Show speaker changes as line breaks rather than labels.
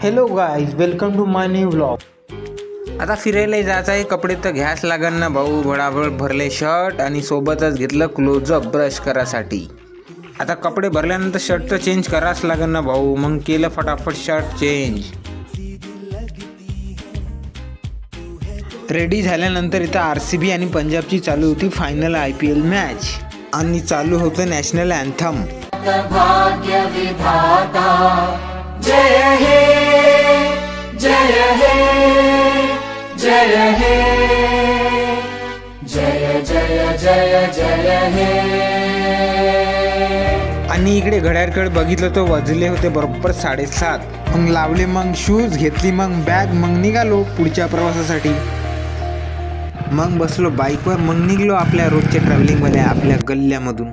Hello guys, welcome to my new vlog.
आता फिरायला जायचं आहे. कपडे तर घ्यास लागन ना भाऊ. भडाभड भरले शर्ट आणि सोबतच घेतलं क्लोजअप ब्रश करासाठी. आता कपडे भरल्यानंतर शर्ट तर चेंज करावंच लागन ना भाऊ. मग केलं फटाफट शर्ट चेंज. रेडी झाल्यानंतर इथं RCB आणि पंजाबची चालू होती फायनल IPL मॅच आणि चालू होतं नॅशनल अँथम.
भाग्य विधाता जय हे जय हे जय हे जय जय जय जय हे.
आणि इकडे घड्याळकडे बघितलं तर वाजले होते बरोबर 7:30. मग लावले मग शूज, घेतली मग बॅग, मग निघालो पुढच्या प्रवासासाठी. मग बसलो बाईकवर, मग निघलो आपल्या रोजच्या ट्रॅव्हलिंगमध्ये आपल्या गल्ल्यामधून.